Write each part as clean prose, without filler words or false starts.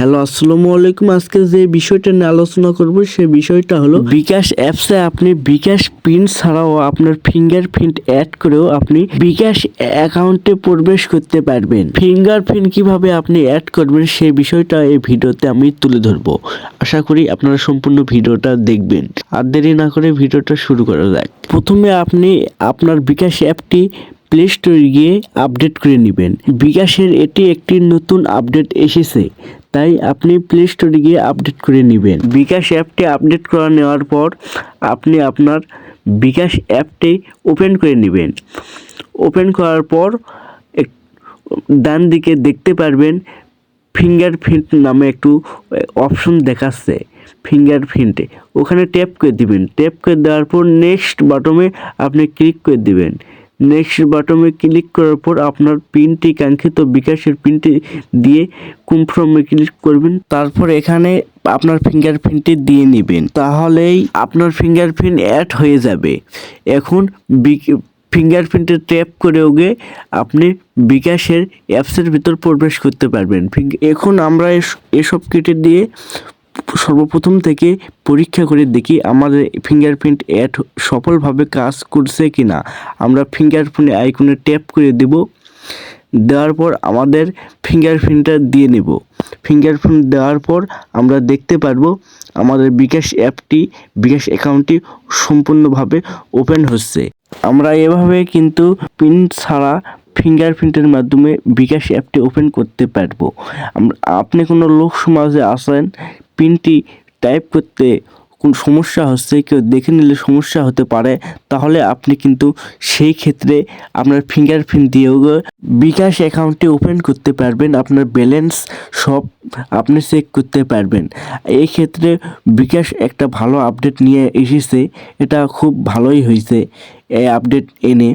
Hello আসসালামু আলাইকুম। আজকে যে বিষয়টা নিয়ে আলোচনা করব সেই বিষয়টা হলো বিকাশ অ্যাপসে আপনি বিকাশ পিন ছাড়াও আপনার ফিঙ্গারপ্রিন্ট অ্যাড করেও আপনি বিকাশ অ্যাকাউন্টে প্রবেশ করতে পারবেন। ফিঙ্গারপ্রিন্ট কিভাবে আপনি অ্যাড করবেন সেই বিষয়টা এই ভিডিওতে আমি তুলে ধরবো। আশা করি আপনারা সম্পূর্ণ ভিডিওটা দেখবেন। আর দেরি না করে ভিডিওটা শুরু করা যাক। প্রথমে আপনি আপনার বিকাশ অ্যাপটি প্লে স্টোরে গিয়ে আপডেট করে নেবেন। বিকাশের এটি একটি নতুন আপডেট এসেছে, তাই আপনি প্লে স্টোরে গিয়ে আপডেট করে নেবেন। বিকাশ অ্যাপটি আপডেট করে নেওয়ার পর আপনি আপনার বিকাশ অ্যাপটি ওপেন করে নেবেন। ওপেন করার পর ডান দিকে দেখতে পারবেন ফিঙ্গারপ্রিন্ট নামে একটু অপশন দেখাচ্ছে। ফিঙ্গারপ্রিন্টে ওখানে ট্যাপ করে দিবেন। ট্যাপ করে দেওয়ার পর নেক্সট বাটনে আপনি ক্লিক করে দিবেন। নেক্সট বাটনে ক্লিক করার পর আপনার পিনটি কাঙ্ক্ষিত বিকাশের পিনটি দিয়ে কনফার্মে ক্লিক করবেন। তারপর এখানে আপনার ফিঙ্গারপ্রিন্টটি দিয়ে নেবেন, তাহলেই আপনার ফিঙ্গারপ্রিন্ট অ্যাড হয়ে যাবে। এখন ফিঙ্গারপ্রিন্টে ট্যাপ করে ওগে আপনি বিকাশের অ্যাপসের ভিতর প্রবেশ করতে পারবেন। এখন আমরা এসব কেটে দিয়ে সর্বপ্রথম থেকে পরীক্ষা করে দেখি আমাদের ফিঙ্গারপ্রিন্ট অ্যাড সফলভাবে কাজ করছে কিনা। আমরা ফিঙ্গারপ্রিন্ট আইকনে ট্যাপ করে দেব। দেওয়ার পর আমাদের ফিঙ্গারপ্রিন্টটা দিয়ে নেব। ফিঙ্গারপ্রিন্ট দেওয়ার পর আমরা দেখতে পারবো আমাদের বিকাশ বিকাশ অ্যাকাউন্টটি সম্পূর্ণভাবে ওপেন হচ্ছে। আমরা এভাবে কিন্তু পিন ছাড়া ফিঙ্গারপ্রিন্টের মাধ্যমে বিকাশ অ্যাপটি ওপেন করতে পারবো। আপনি কোনো লোক সমাজে আসেন, পিনটি টাইপ করতে কোন সমস্যা হচ্ছে, কেউ দেখে নিলে সমস্যা হতে পারে, তাহলে আপনি কিন্তু সেই ক্ষেত্রে আপনার ফিঙ্গারপ্রিন্ট দিয়েও বিকাশ অ্যাকাউন্টটি ওপেন করতে পারবেন। আপনার ব্যালেন্স সব আপনি চেক করতে পারবেন। এই ক্ষেত্রে বিকাশ একটা ভালো আপডেট নিয়ে এসেছে, এটা খুব ভালোই হয়েছে। এই আপডেট এনে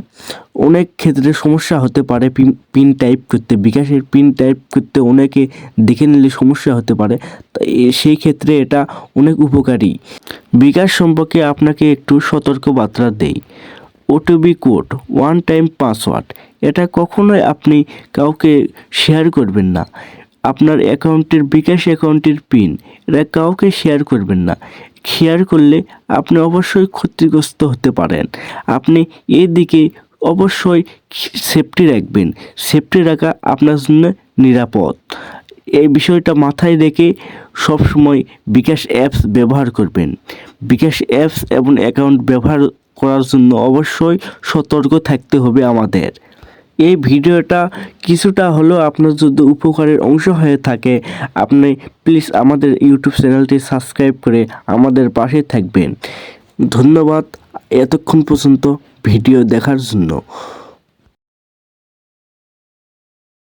অনেক ক্ষেত্রে সমস্যা হতে পারে পিন টাইপ করতে, বিকাশের পিন টাইপ করতে অনেকে দেখে নিলে সমস্যা হতে পারে, সেই ক্ষেত্রে এটা অনেক উপকারী। বিকাশ সম্পর্কে আপনাকে একটু সতর্কবার্তা দেই। OTP code, one time password, এটা কখনোই আপনি কাউকে শেয়ার করবেন না। আপনার অ্যাকাউন্টের বিকাশ অ্যাকাউন্টের পিন এটা কাউকে শেয়ার করবেন না। শেয়ার করলে আপনি অবশ্যই ক্ষতিগ্রস্ত হতে পারেন। আপনি এদিকে অবশ্যই সেফটি রাখবেন। সেফটি রাখা আপনার জন্য নিরাপদ। এই বিষয়টা মাথায় রেখে সবসময় বিকাশ অ্যাপস ব্যবহার করবেন। বিকাশ অ্যাপস এবং অ্যাকাউন্ট ব্যবহার করার জন্য অবশ্যই সতর্ক থাকতে হবে আমাদের। এই ভিডিওটা কিছুটা হলেও আপনার যদি উপকারের অংশ হয়ে থাকে, আপনি প্লিজ আমাদের ইউটিউব চ্যানেলটি সাবস্ক্রাইব করে আমাদের পাশে থাকবেন। ধন্যবাদ এতক্ষণ পর্যন্ত ভিডিও দেখার জন্য।